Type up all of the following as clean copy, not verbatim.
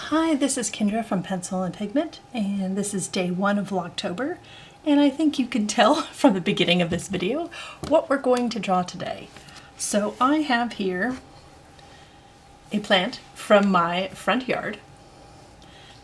Hi, this is Kendra from Pencil and Pigment, and this is day 1 of Vlogtober, and I think you can tell from the beginning of this video what we're going to draw today. So I have here a plant from my front yard.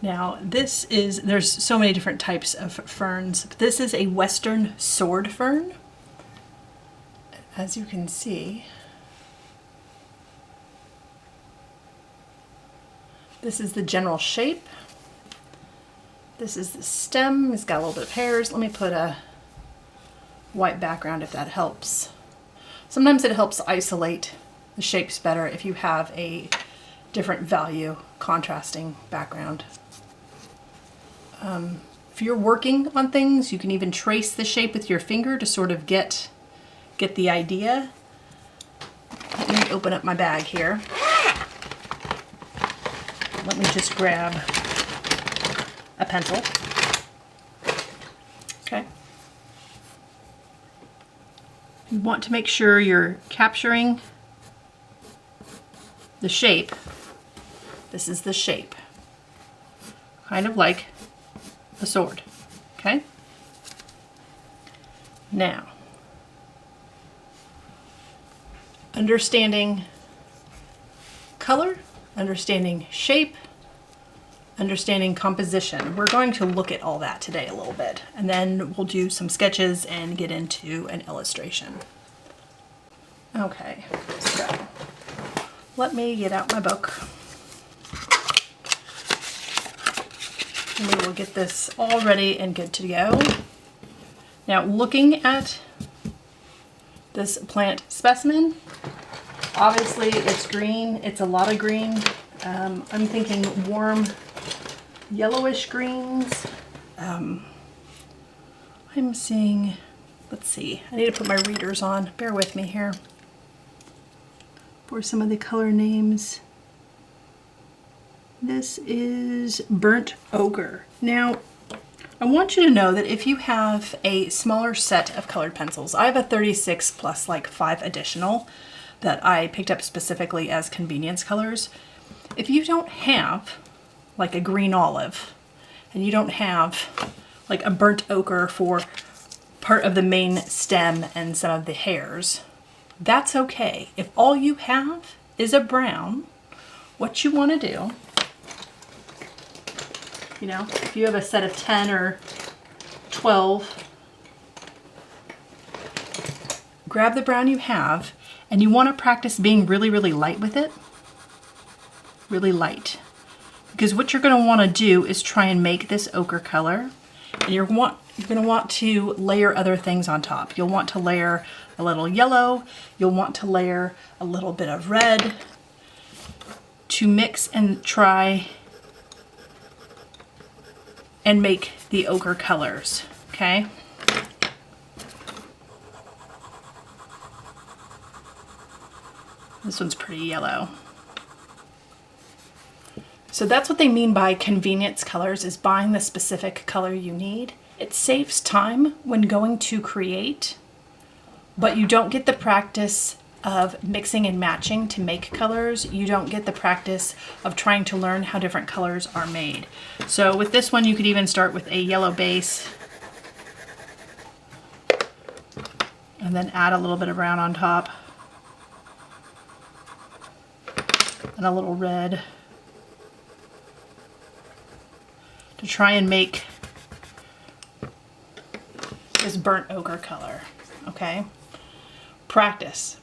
Now there's so many different types of ferns. This is a western sword fern. As you can see, this is the general shape. This is the stem. It's got a little bit of hairs. Let me put a white background if that helps. Sometimes it helps isolate the shapes better if you have a different value contrasting background. If you're working on things, you can even trace the shape with your finger to sort of get the idea. Let me open up my bag here. Let me just grab a pencil. Okay. You want to make sure you're capturing the shape. This is the shape. Kind of like a sword. Okay? Now, understanding color, understanding shape, understanding composition. We're going to look at all that today a little bit, and then we'll do some sketches and get into an illustration. Okay, so let me get out my book. And we will get this all ready and good to go. Now, looking at this plant specimen, obviously it's green. It's a lot of green. I'm thinking warm yellowish greens. I'm seeing, let's see, I need to put my readers on. Bear with me here for some of the color names. This is burnt ochre. Now, I want you to know that if you have a smaller set of colored pencils, I have a 36 plus like 5 additional that I picked up specifically as convenience colors. If you don't have like a green olive and you don't have like a burnt ochre for part of the main stem and some of the hairs, that's okay. If all you have is a brown, what you want to do, you know, if you have a set of 10 or 12, grab the brown you have, and you want to practice being really, really light with it. Really light. Because what you're going to want to do is try and make this ochre color, and you're going to want to layer other things on top. You'll want to layer a little yellow, you'll want to layer a little bit of red to mix and try and make the ochre colors, okay? This one's pretty yellow. So that's what they mean by convenience colors, is buying the specific color you need. It saves time when going to create, but you don't get the practice of mixing and matching to make colors. You don't get the practice of trying to learn how different colors are made. So with this one, you could even start with a yellow base and then add a little bit of brown on top and a little red to try and make this burnt ochre color, okay? Practice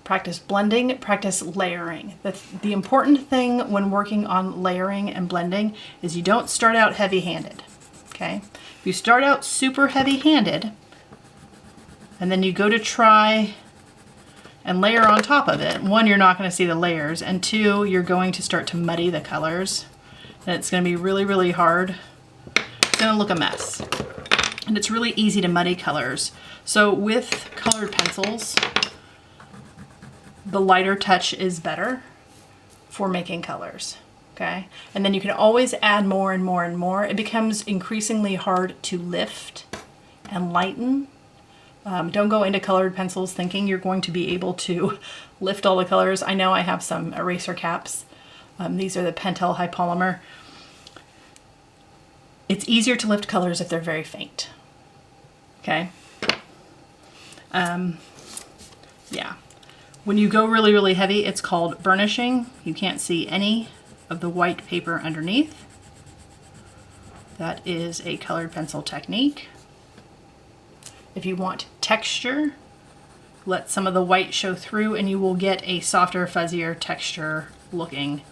blending, practice layering. The important thing when working on layering and blending is you don't start out heavy-handed, okay? If you start out super heavy-handed and then you go to try and layer on top of it, one, you're not going to see the layers, and two, you're going to start to muddy the colors, and it's going to be really, really hard. It's going to look a mess, and it's really easy to muddy colors. So with colored pencils, the lighter touch is better for making colors, okay? And then you can always add more and more and more. It becomes increasingly hard to lift and lighten. Don't go into colored pencils thinking you're going to be able to lift all the colors. I know I have some eraser caps. These are the Pentel High Polymer. It's easier to lift colors if they're very faint. Okay. Yeah. When you go really, really heavy, it's called burnishing. You can't see any of the white paper underneath. That is a colored pencil technique. If you want texture, let some of the white show through and you will get a softer, fuzzier texture looking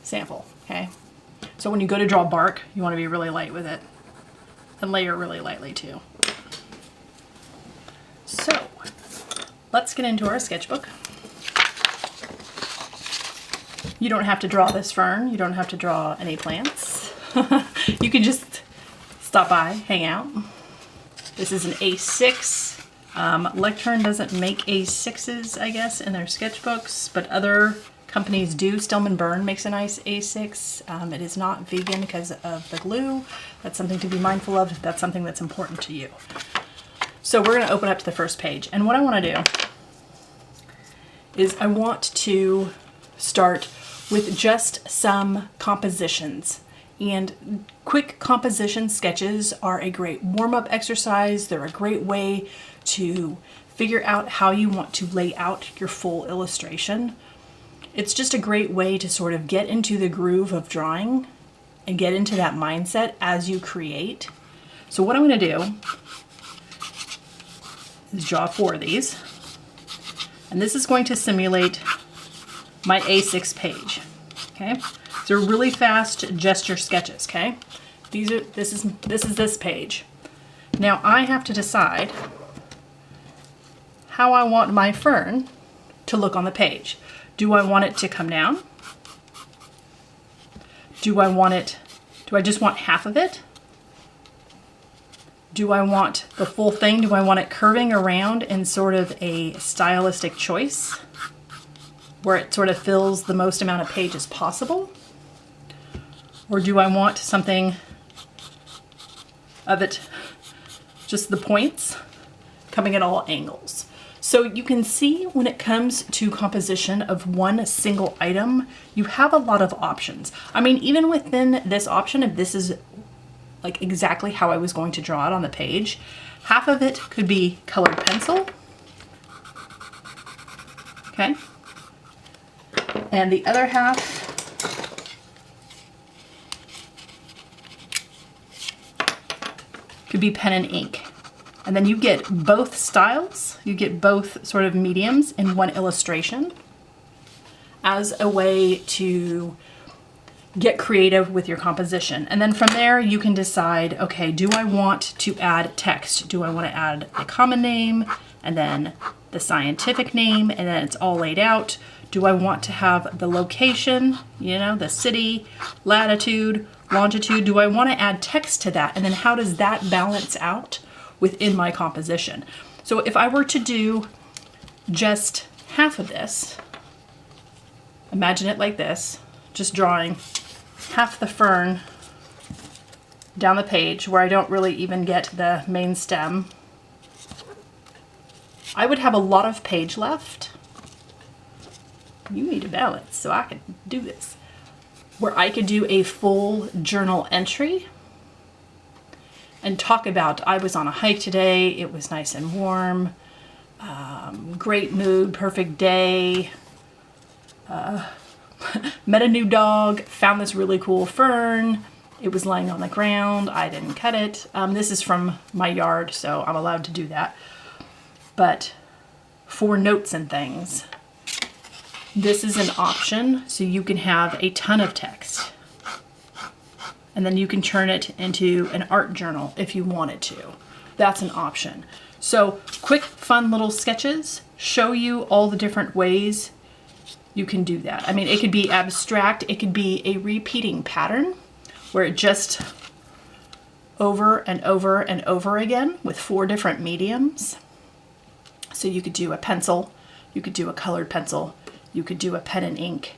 sample, okay? So when you go to draw bark, you want to be really light with it and layer really lightly too. So let's get into our sketchbook. You don't have to draw this fern. You don't have to draw any plants. You can just stop by, hang out. This is an A6. Lectern doesn't make A6s, I guess, in their sketchbooks, but other companies do. Stillman Burn makes a nice A6. It is not vegan because of the glue. That's something to be mindful of if that's something that's important to you. So we're going to open up to the first page. And what I want to do is I want to start with just some compositions. And quick composition sketches are a great warm-up exercise. They're a great way to figure out how you want to lay out your full illustration. It's just a great way to sort of get into the groove of drawing and get into that mindset as you create. So what I'm going to do is draw 4 of these. And this is going to simulate my A6 page. Okay? They're really fast gesture sketches, okay? This is this page. Now I have to decide how I want my fern to look on the page. Do I want it to come down? Do I just want half of it? Do I want the full thing? Do I want it curving around in sort of a stylistic choice where it sort of fills the most amount of page as possible? Or do I want something of it, just the points, coming at all angles? So you can see when it comes to composition of one single item, you have a lot of options. I mean, even within this option, if this is like exactly how I was going to draw it on the page, half of it could be colored pencil, okay? And the other half could be pen and ink. And then you get both styles, you get both sort of mediums in one illustration as a way to get creative with your composition. And then from there you can decide, okay, do I want to add text? Do I want to add the common name and then the scientific name and then it's all laid out? Do I want to have the location, you know, the city, latitude, longitude? Do I want to add text to that? And then how does that balance out within my composition? So if I were to do just half of this, imagine it like this, just drawing half the fern down the page where I don't really even get the main stem, I would have a lot of page left. You need a balance so I can do this. Where I could do a full journal entry and talk about, I was on a hike today, it was nice and warm, great mood, perfect day, met a new dog, found this really cool fern, it was laying on the ground, I didn't cut it. This is from my yard, so I'm allowed to do that. But for notes and things, this is an option, so you can have a ton of text. And then you can turn it into an art journal if you wanted to. That's an option. So quick, fun little sketches show you all the different ways you can do that. I mean, it could be abstract, it could be a repeating pattern where it just over and over and over again with 4 different mediums. So you could do a pencil, you could do a colored pencil, you could do a pen and ink,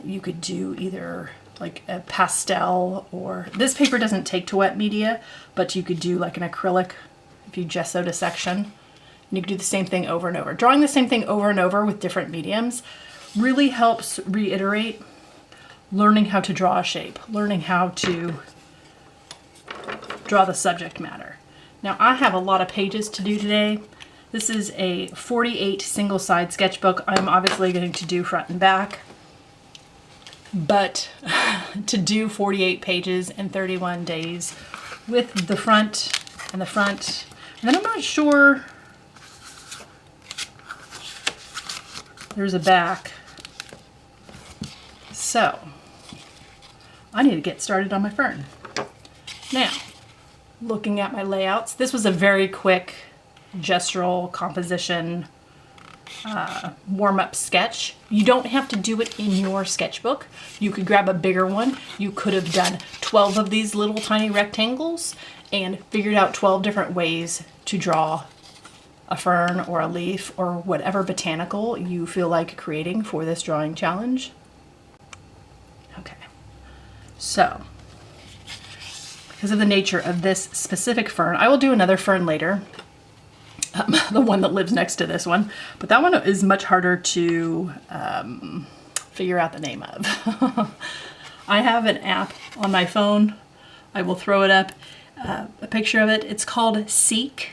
you could do either like a pastel, or this paper doesn't take to wet media, but you could do like an acrylic if you gessoed a section. And you could do the same thing over and over. Drawing the same thing over and over with different mediums really helps reiterate learning how to draw a shape, learning how to draw the subject matter. Now I have a lot of pages to do today. This is a 48 single side sketchbook. I'm obviously going to do front and back, but to do 48 pages in 31 days with the front, and then I'm not sure, there's a back. So I need to get started on my fern. Now, looking at my layouts, this was a very quick gestural composition warm-up sketch. You don't have to do it in your sketchbook. You could grab a bigger one. You could have done 12 of these little tiny rectangles and figured out 12 different ways to draw a fern or a leaf or whatever botanical you feel like creating for this drawing challenge. Okay, so because of the nature of this specific fern, I will do another fern later, the one that lives next to this one, but that one is much harder to figure out the name of. I have an app on my phone. I will throw it up, a picture of it. It's called Seek,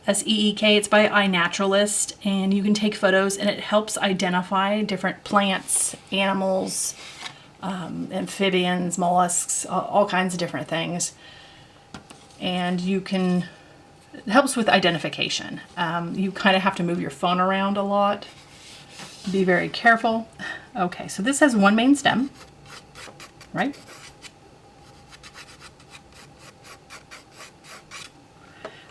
S-E-E-K. It's by iNaturalist, and you can take photos and it helps identify different plants, animals, amphibians, mollusks, all kinds of different things. And it helps with identification. You kind of have to move your phone around a lot. Be very careful. Okay, so this has one main stem, right?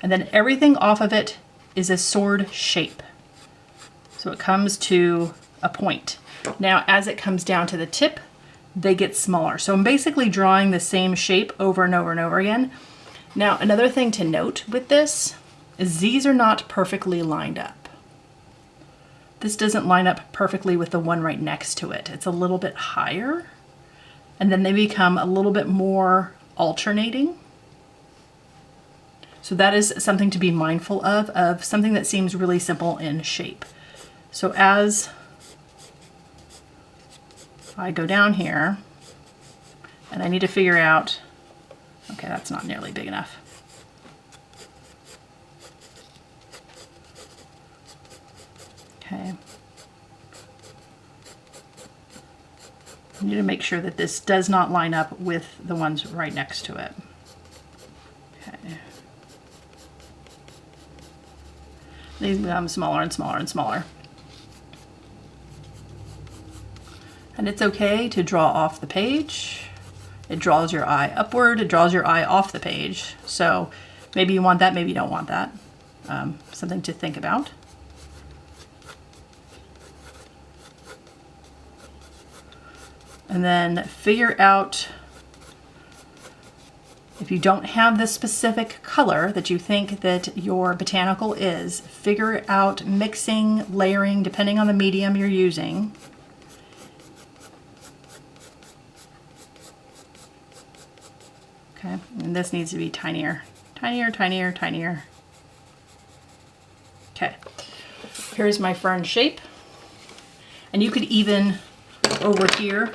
And then everything off of it is a sword shape. So it comes to a point. Now, as it comes down to the tip, they get smaller. So I'm basically drawing the same shape over and over and over again. Now, another thing to note with this is these are not perfectly lined up. This doesn't line up perfectly with the one right next to it. It's a little bit higher, and then they become a little bit more alternating. So that is something to be mindful of something that seems really simple in shape. So as I go down here, and I need to figure out, okay, that's not nearly big enough. Okay. I need to make sure that this does not line up with the ones right next to it. Okay. These become smaller and smaller and smaller. And it's okay to draw off the page. It draws your eye upward, it draws your eye off the page. So maybe you want that, maybe you don't want that. Something to think about. And then figure out, if you don't have the specific color that you think that your botanical is, figure out mixing, layering, depending on the medium you're using. Okay, and this needs to be tinier, tinier, tinier, tinier. Okay, here's my fern shape. And you could even, over here,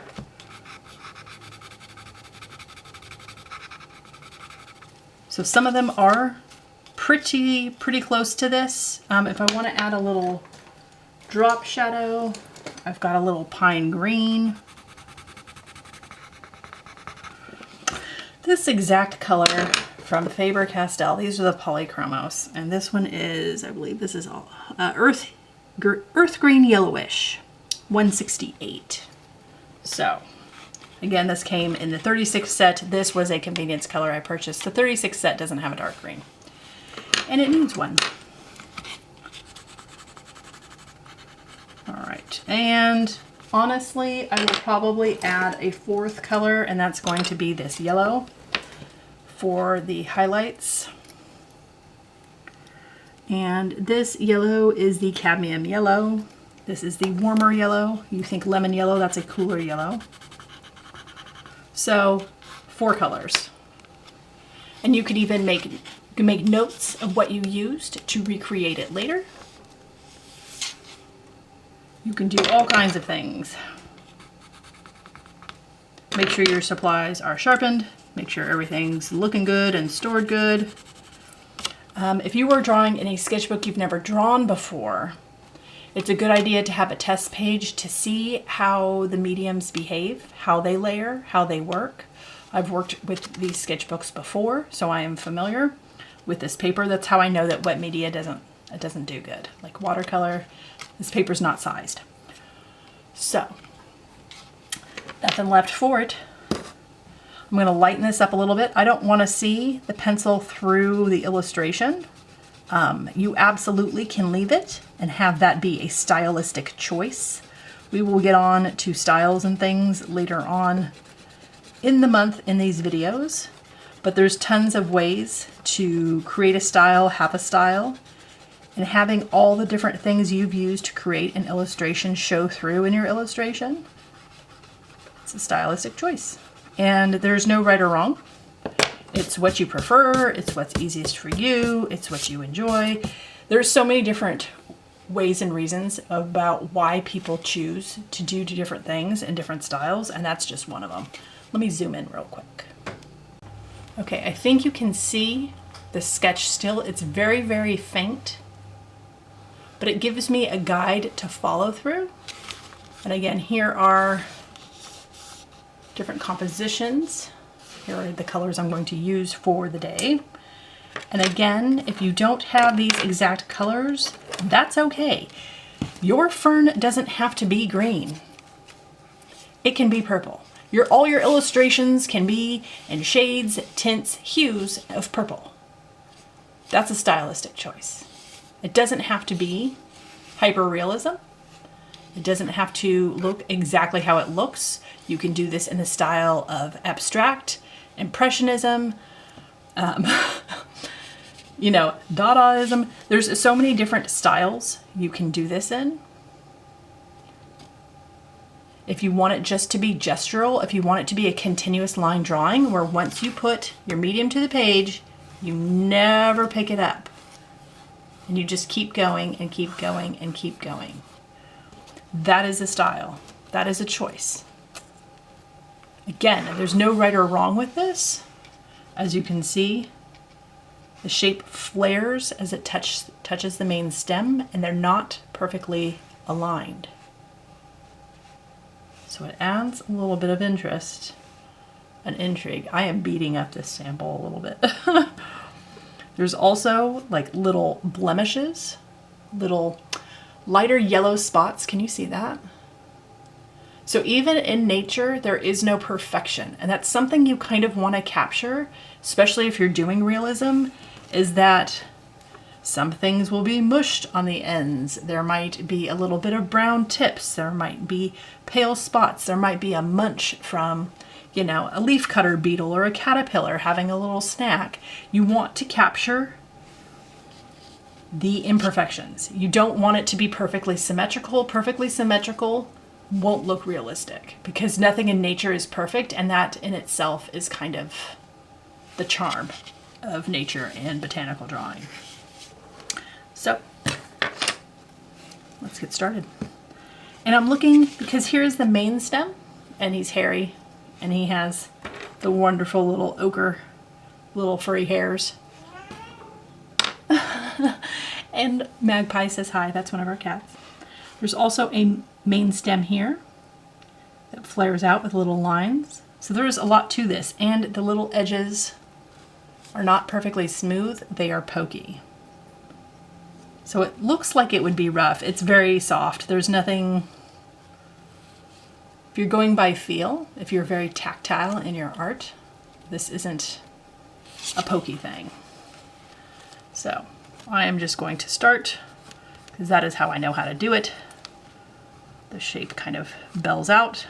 so some of them are pretty close to this. If I want to add a little drop shadow, I've got a little pine green. This exact color from Faber-Castell, these are the polychromos, and this one is, I believe this is all earth green yellowish, 168. So again, this came in the 36 set. This was a convenience color I purchased. The 36 set doesn't have a dark green, and it needs one. All right, and honestly, I will probably add a fourth color, and that's going to be this yellow for the highlights. And this yellow is the cadmium yellow. This is the warmer yellow. You think lemon yellow, that's a cooler yellow. So 4 colors. And you could even make notes of what you used to recreate it later. You can do all kinds of things. Make sure your supplies are sharpened. Make sure everything's looking good and stored good. If you are drawing in a sketchbook you've never drawn before, it's a good idea to have a test page to see how the mediums behave, how they layer, how they work. I've worked with these sketchbooks before, so I am familiar with this paper. That's how I know that wet media doesn't do good. Like watercolor, this paper's not sized. So, nothing left for it. I'm going to lighten this up a little bit. I don't want to see the pencil through the illustration. You absolutely can leave it and have that be a stylistic choice. We will get on to styles and things later on in the month in these videos, but there's tons of ways to create a style, have a style, and having all the different things you've used to create an illustration show through in your illustration. It's a stylistic choice. And there's no right or wrong. It's what you prefer, it's what's easiest for you, it's what you enjoy. There's so many different ways and reasons about why people choose to do different things in different styles, and that's just one of them. Let me zoom in real quick. Okay, I think you can see the sketch still. It's very, very faint, but it gives me a guide to follow through. And again, here are different compositions. Here are the colors I'm going to use for the day. And again, if you don't have these exact colors, that's okay. Your fern doesn't have to be green. It can be purple. All your illustrations can be in shades, tints, hues of purple. That's a stylistic choice. It doesn't have to be hyperrealism. It doesn't have to look exactly how it looks. You can do this in the style of abstract, impressionism, you know, Dadaism. There's so many different styles you can do this in. If you want it just to be gestural, if you want it to be a continuous line drawing where once you put your medium to the page, you never pick it up. And you just keep going and keep going and keep going. That is a style. That is a choice. Again, there's no right or wrong with this. As you can see, the shape flares as it touches the main stem, and they're not perfectly aligned. So it adds a little bit of interest and intrigue. I am beating up this sample a little bit. There's also like little blemishes, little lighter yellow spots. Can you see that? So even in nature, there is no perfection. And that's something you kind of want to capture, especially if you're doing realism, is that some things will be mushed on the ends. There might be a little bit of brown tips. There might be pale spots. There might be a munch from, you know, a leafcutter beetle or a caterpillar having a little snack. You want to capture the imperfections. You don't want it to be perfectly symmetrical. Perfectly symmetrical won't look realistic because nothing in nature is perfect, and that in itself is kind of the charm of nature and botanical drawing. So let's get started. And I'm looking because here's the main stem, and he's hairy, and he has the wonderful little ochre, little furry hairs. And Magpie says hi, that's one of our cats. There's also a main stem here that flares out with little lines. So there's a lot to this, and the little edges are not perfectly smooth, they are pokey. So it looks like it would be rough. It's very soft. There's nothing, if you're going by feel, if you're very tactile in your art, this isn't a pokey thing. So I am just going to start, because that is how I know how to do it. The shape kind of bells out.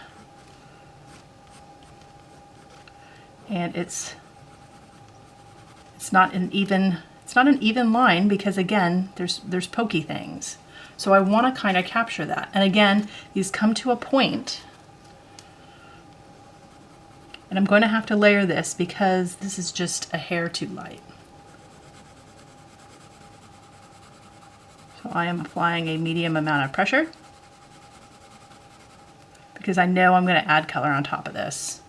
And it's not an even line because again, there's pokey things. So I want to kind of capture that. And again, these come to a point, and I'm going to have to layer this because this is just a hair too light. So I am applying a medium amount of pressure because I know I'm going to add color on top of this.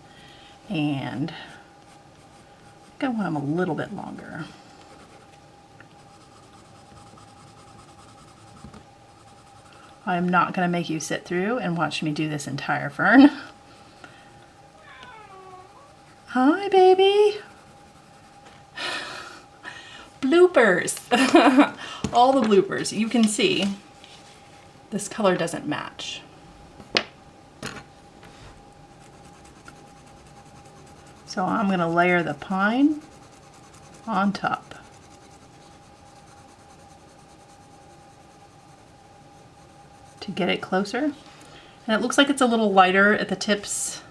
And I think I want them a little bit longer. I'm not going to make you sit through and watch me do this entire fern. Hi, baby. Bloopers. All the bloopers. You can see this color doesn't match. So I'm going to layer the pine on top. To get it closer. And it looks like it's a little lighter at the tips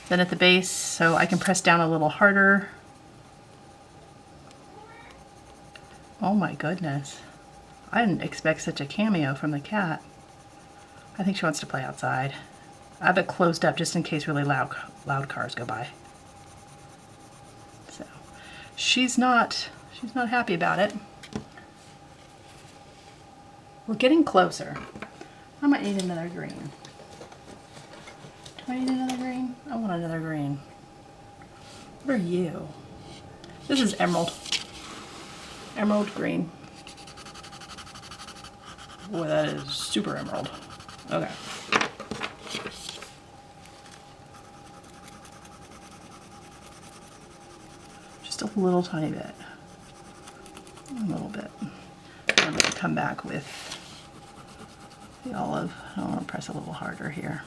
than at the base, so I can press down a little harder. Oh my goodness. I didn't expect such a cameo from the cat. I think she wants to play outside. I have it closed up just in case really loud cars go by. So she's not happy about it. We're getting closer. I might need another green. Do I need another green? I want another green. What are you? This is emerald. Emerald green. Boy, that is super emerald. Okay. Just a little tiny bit. A little bit. I'm going to come back with the olive. I want to press a little harder here.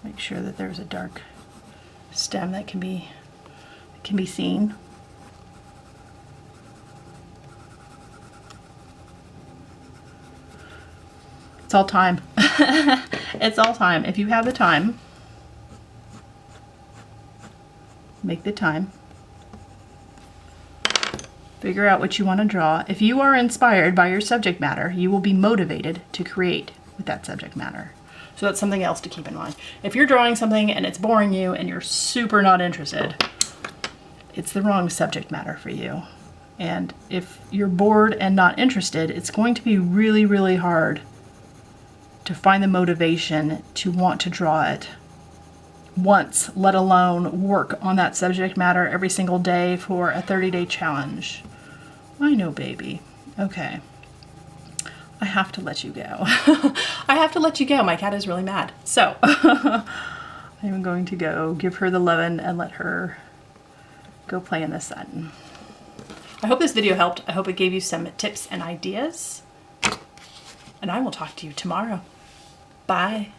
Make sure that there's a dark stem that can be seen. It's all time. It's all time. If you have the time, make the time. Figure out what you want to draw. If you are inspired by your subject matter, you will be motivated to create with that subject matter. So that's something else to keep in mind. If you're drawing something and it's boring you and you're super not interested, it's the wrong subject matter for you. And if you're bored and not interested, it's going to be really, really hard to find the motivation to want to draw it once, let alone work on that subject matter every single day for a 30-day challenge. I know, baby. Okay. I have to let you go. I have to let you go. My cat is really mad. So I'm going to go give her the lovin' and let her go play in the sun. I hope this video helped. I hope it gave you some tips and ideas. And I will talk to you tomorrow. Bye.